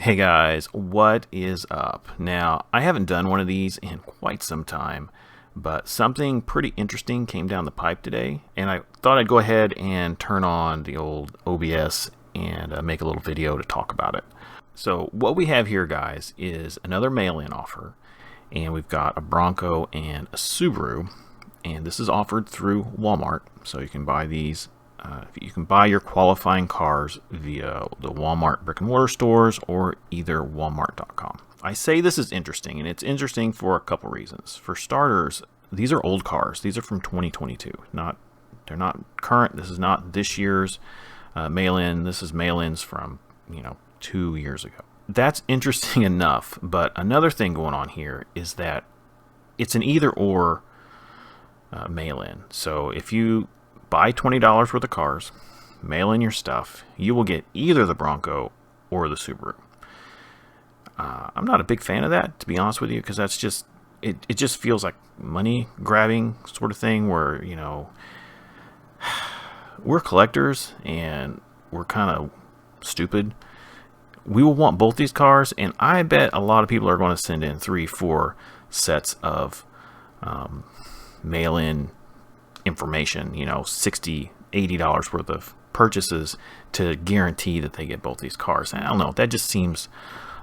Hey guys, what is up? Now, I haven't done one of these in quite some time, but something pretty interesting came down the pipe today, and I thought I'd go ahead and turn on the old OBS and make a little video to talk about it. So what we have here, guys, is another mail-in offer, and we've got a Bronco and a Subaru, and this is offered through Walmart, so you can buy these. You can buy your qualifying cars via the Walmart brick and mortar stores or either walmart.com. I say this is interesting, and it's interesting for a couple reasons. For starters, these are old cars. These are from 2022. They're not current. This is not this year's mail-in. This is mail-ins from 2 years ago. That's interesting enough, but another thing going on here is that it's an either-or mail-in. So if you buy $20 worth of cars, mail in your stuff, you will get either the Bronco or the Subaru. I'm not a big fan of that, to be honest with you, because that's just it just feels like money grabbing sort of thing where, we're collectors and we're kind of stupid. We will want both these cars, and I bet a lot of people are going to send in 3-4 sets of mail-in information, $60-$80 worth of purchases to guarantee that they get both these cars. And I don't know, that just seems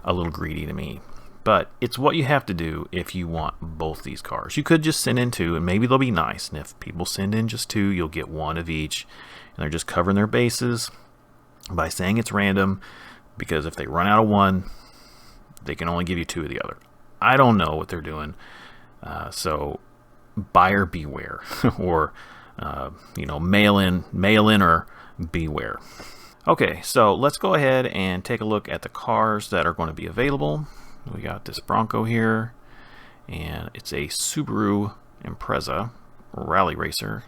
a little greedy to me, but it's what you have to do if you want both these cars. You could just send in 2 and maybe they'll be nice, and if people send in just 2, you'll get 1 of each, and they're just covering their bases by saying it's random, because if they run out of 1, they can only give you 2 of the other. I don't know what they're doing, so buyer beware, or mail-in-er beware. Okay, so let's go ahead and take a look at the cars that are going to be available. We got this Bronco here, and it's a Subaru Impreza Rally Racer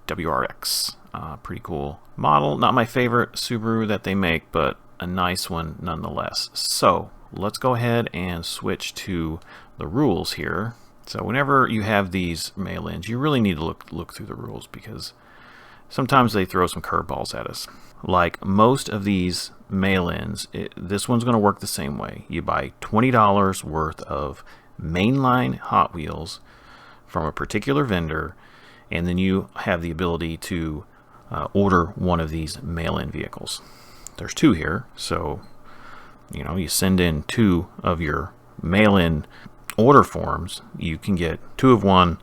WRX. Pretty cool model. Not my favorite Subaru that they make, but a nice one nonetheless. So let's go ahead and switch to the rules here. So whenever you have these mail-ins, you really need to look through the rules, because sometimes they throw some curveballs at us. Like most of these mail-ins, this one's going to work the same way. You buy $20 worth of mainline Hot Wheels from a particular vendor, and then you have the ability to order one of these mail-in vehicles. There's 2 here, so you send in 2 of your mail-in order forms. You can get 2 of one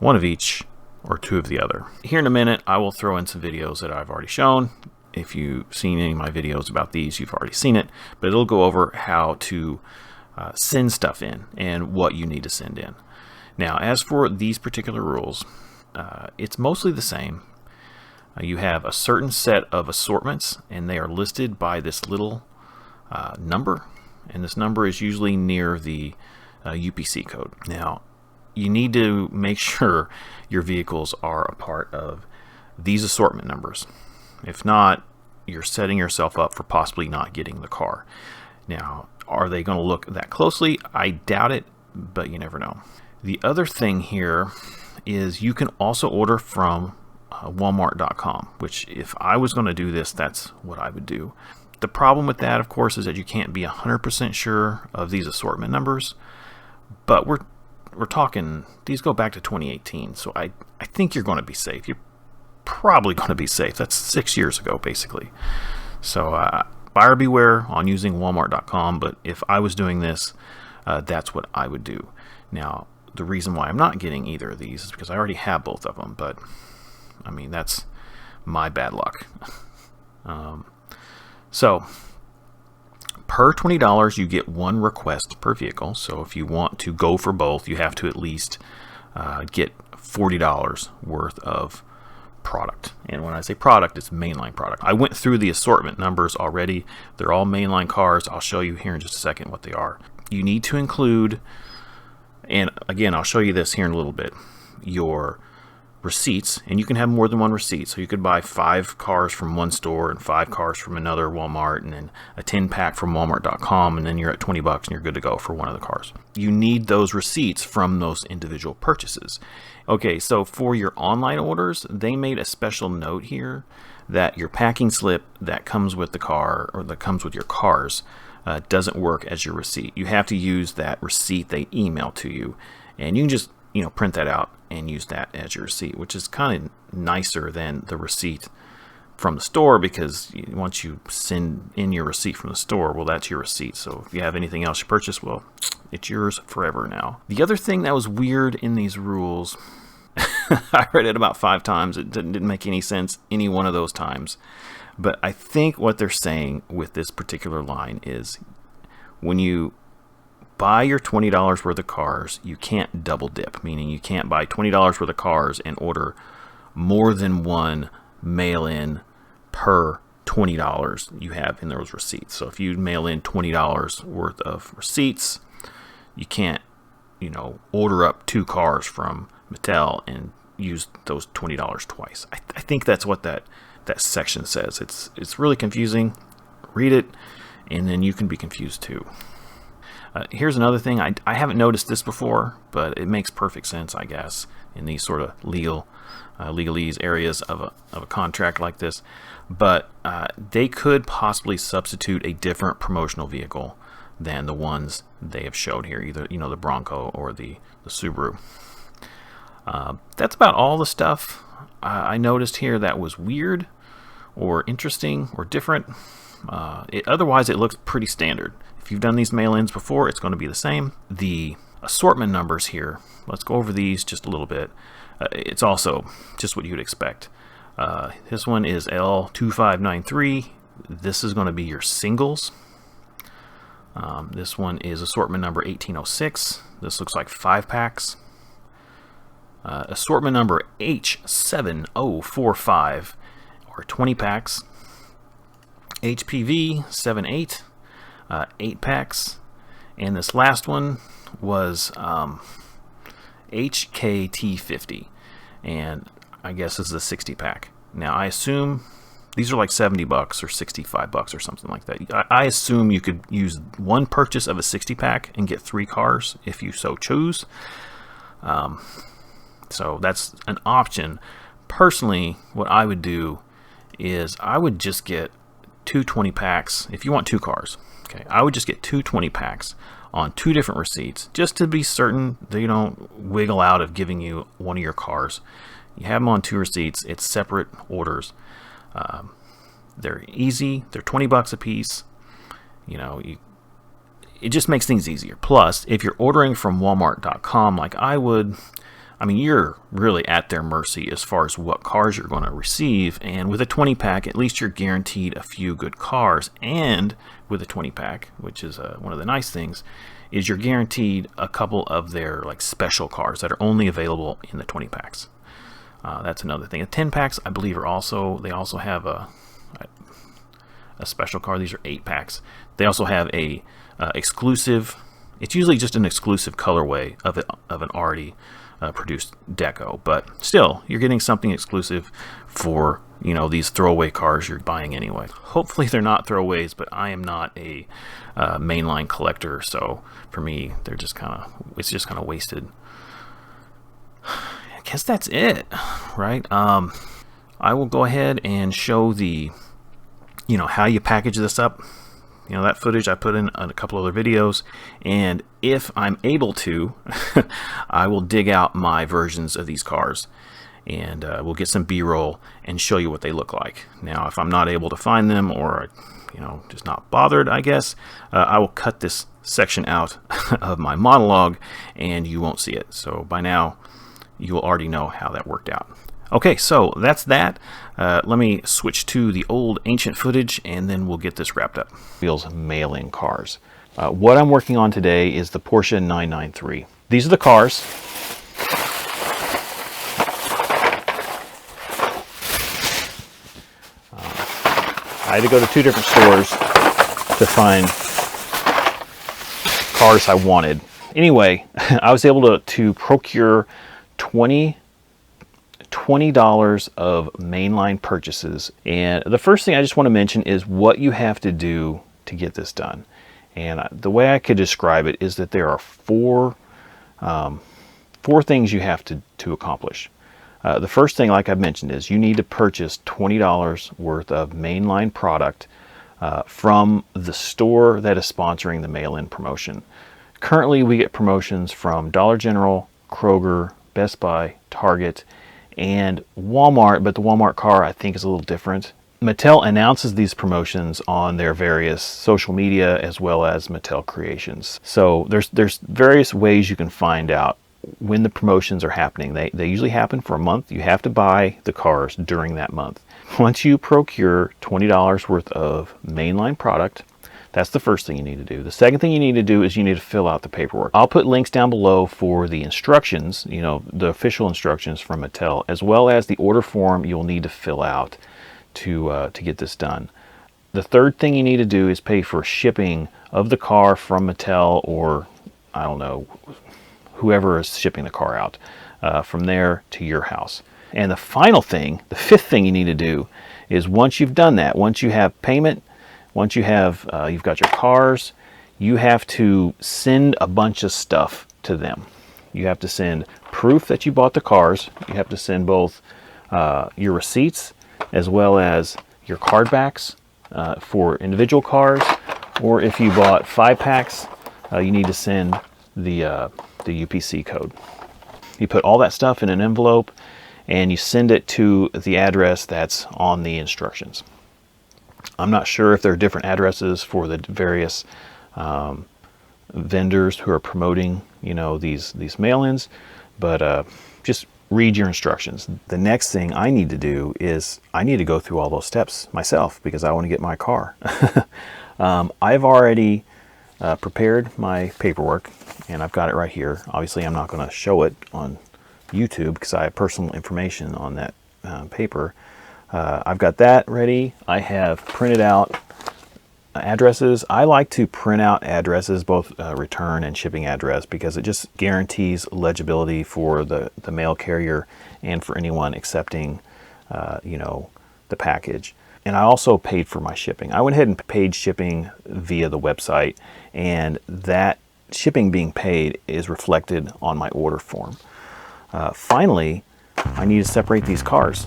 of each, or 2 of the other. Here in a minute, I will throw in some videos that I've already shown. If you've seen any of my videos about these, you've already seen it, but it'll go over how to send stuff in and what you need to send in. Now, as for these particular rules, it's mostly the same. You have a certain set of assortments, and they are listed by this little number, and this number is usually near the UPC code. Now, you need to make sure your vehicles are a part of these assortment numbers. If not, you're setting yourself up for possibly not getting the car. Now, are they going to look that closely? I doubt it, but you never know. The other thing here is you can also order from walmart.com, which if I was going to do this, that's what I would do. The problem with that, of course, is that you can't be 100% sure of these assortment numbers, but we're talking, these go back to 2018, so I think you're going to be safe. You're probably going to be safe. That's 6 years ago, basically. So buyer beware on using walmart.com, but if I was doing this, that's what I would do. Now, the reason why I'm not getting either of these is because I already have both of them, but I mean, that's my bad luck. So per $20, you get 1 request per vehicle. So if you want to go for both, you have to at least get $40 worth of product. And when I say product, it's mainline product. I went through the assortment numbers already. They're all mainline cars. I'll show you here in just a second what they are. You need to include, and again, I'll show you this here in a little bit, your receipts, and you can have more than 1 receipt. So you could buy 5 cars from one store and 5 cars from another Walmart, and then a 10-pack from walmart.com, and then you're at $20 and you're good to go for one of the cars. You need those receipts from those individual purchases. Okay, so for your online orders, they made a special note here that your packing slip that comes with the car, or that comes with your cars, doesn't work as your receipt. You have to use that receipt they email to you, and you can just print that out and use that as your receipt, which is kind of nicer than the receipt from the store, because once you send in your receipt from the store, well, that's your receipt. So if you have anything else you purchase, well, it's yours forever now. The other thing that was weird in these rules, I read it about 5 times. It didn't make any sense any one of those times. But I think what they're saying with this particular line is when you buy your $20 worth of cars, you can't double dip, meaning you can't buy $20 worth of cars and order more than one mail-in per $20 you have in those receipts. So if you mail in $20 worth of receipts, you can't, order up 2 cars from Mattel and use those $20 twice. I think that's what that section says. It's really confusing. Read it, and then you can be confused too. Here's another thing. I haven't noticed this before, but it makes perfect sense, I guess, in these sort of legalese areas of a contract like this. But they could possibly substitute a different promotional vehicle than the ones they have showed here, either the Bronco or the Subaru. That's about all the stuff I noticed here that was weird or interesting or different. Otherwise, it looks pretty standard. If you've done these mail-ins before, it's going to be the same. The assortment numbers here, let's go over these just a little bit. It's also just what you'd expect. This one is L2593. This is going to be your singles. This one is assortment number 1806. This looks like 5-packs. Assortment number H7045, or 20-packs. HPV 78, 8-packs. And this last one was HKT50, and I guess this is a 60-pack. Now I assume these are like $70 or $65 or something like that. I assume you could use one purchase of a 60-pack and get 3 cars if you so choose. So that's an option. Personally, what I would do is I would just get 2 20-packs if you want 2 cars. Okay, I would just get 2 20-packs on 2 different receipts, just to be certain they don't wiggle out of giving you one of your cars. You have them on 2 receipts. It's separate orders. They're easy. They're $20 a piece. It just makes things easier. Plus, if you're ordering from Walmart.com like I would, you're really at their mercy as far as what cars you're going to receive. And with a 20-pack, at least you're guaranteed a few good cars. And with a 20-pack, which is one of the nice things, is you're guaranteed a couple of their special cars that are only available in the 20-packs. That's another thing. The 10-packs, I believe, they also have a special car. These are 8-packs. They also have a exclusive. It's usually just an exclusive colorway of an already produced deco, but still, you're getting something exclusive for these throwaway cars you're buying anyway. Hopefully they're not throwaways, but I am not a mainline collector, so for me, it's just kind of wasted. I guess that's it, right? I will go ahead and show the how you package this up. That footage I put in a couple other videos, and if I'm able to, I will dig out my versions of these cars, and we'll get some B-roll and show you what they look like. Now, if I'm not able to find them, or just not bothered, I guess, I will cut this section out of my monologue, and you won't see it. So by now, you will already know how that worked out. Okay, so that's that. Let me switch to the old ancient footage, and then we'll get this wrapped up. Wheels mail-in cars. What I'm working on today is the Porsche 993. These are the cars. I had to go to 2 different stores to find cars I wanted. Anyway, I was able to procure $20 of mainline purchases, and the first thing I just want to mention is what you have to do to get this done. And the way I could describe it is that there are four things you have to accomplish. The first thing, like I mentioned, is you need to purchase $20 worth of mainline product from the store that is sponsoring the mail-in promotion. Currently, we get promotions from Dollar General, Kroger, Best Buy, Target, and Walmart, but the Walmart car I think is a little different. Mattel announces these promotions on their various social media as well as Mattel Creations. So there's various ways you can find out when the promotions are happening. They usually happen for a month. You have to buy the cars during that month. Once you procure $20 worth of mainline product, that's the first thing you need to do. The second thing you need to do is you need to fill out the paperwork. I'll put links down below for the instructions, the official instructions from Mattel, as well as the order form you'll need to fill out to get this done. The third thing you need to do is pay for shipping of the car from Mattel, or I don't know, whoever is shipping the car out, from there to your house. And the final thing, the fifth thing you need to do is once you've done that, once you have payment, once you have you've got your cars, you have to send a bunch of stuff to them. You have to send proof that you bought the cars. You have to send both your receipts as well as your card backs for individual cars, or if you bought 5-packs, you need to send the UPC code. You put all that stuff in an envelope and you send it to the address that's on the instructions. I'm not sure if there are different addresses for the various vendors who are promoting, these mail-ins, but just read your instructions. The next thing I need to do is I need to go through all those steps myself because I want to get my car. I've already prepared my paperwork and I've got it right here. Obviously, I'm not going to show it on YouTube because I have personal information on that paper. I've got that ready. I have printed out addresses. I like to print out addresses, both return and shipping address, because it just guarantees legibility for the mail carrier and for anyone accepting the package. And I also paid for my shipping. I went ahead and paid shipping via the website, and that shipping being paid is reflected on my order form. Finally, I need to separate these cars.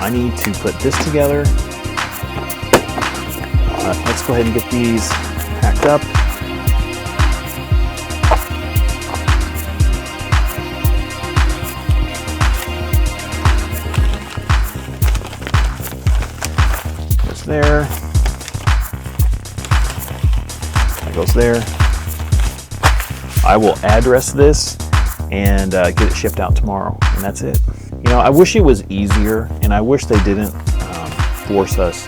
I need to put this together. Let's go ahead and get these packed up. Goes there. That goes there. I will address this and get it shipped out tomorrow, and that's it. I wish it was easier, and I wish they didn't force us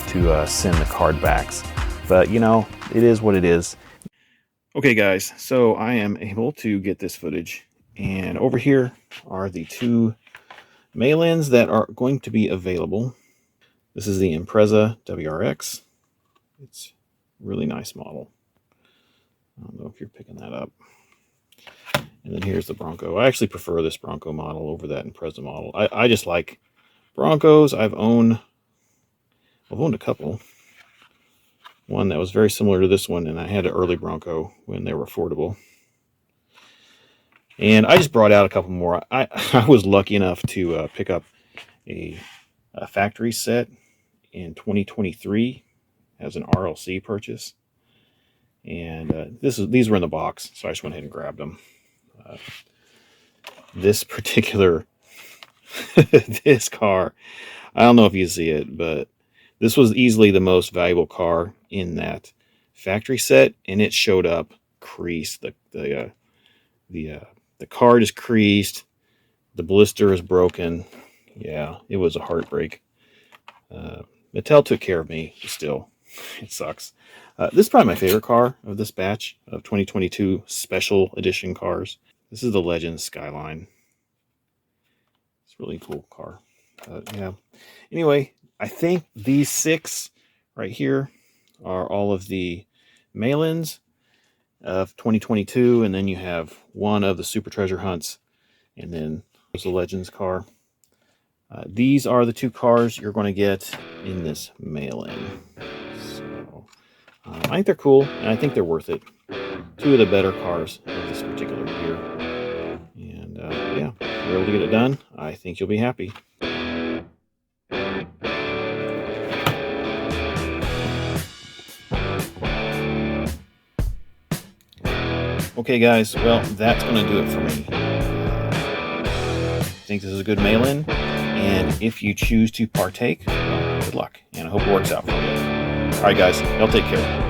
to send the card backs, but it is what it is. Okay guys, so I am able to get this footage, and over here are the two mail-ins that are going to be available. This is the Impreza WRX. It's a really nice model. I don't know if you're picking that up. And then here's the Bronco. I actually prefer this Bronco model over that Impreza model. I just like Broncos. I've owned a couple. One that was very similar to this one, and I had an early Bronco when they were affordable. And I just brought out a couple more. I was lucky enough to pick up a factory set in 2023 as an RLC purchase. And these were in the box, so I just went ahead and grabbed them. This particular this car, I don't know if you see it, but this was easily the most valuable car in that factory set, and it showed up creased. The card is creased, the blister is broken. Yeah, it was a heartbreak. Mattel took care of me. Still, it sucks. This is probably my favorite car of this batch of 2022 special edition cars. This is the Legends Skyline. It's a really cool car. Yeah. Anyway, I think these 6 right here are all of the mail-ins of 2022, and then you have one of the Super Treasure Hunts And then there's the Legends car. These are the 2 cars you're going to get in this mail-in. So I think they're cool, and I think they're worth it. 2 of the better cars of this particular year. And yeah, if you're able to get it done, I think you'll be happy. Okay guys, well, that's going to do it for me. I think this is a good mail-in, and if you choose to partake, well, good luck, and I hope it works out for you. Alright guys, y'all take care.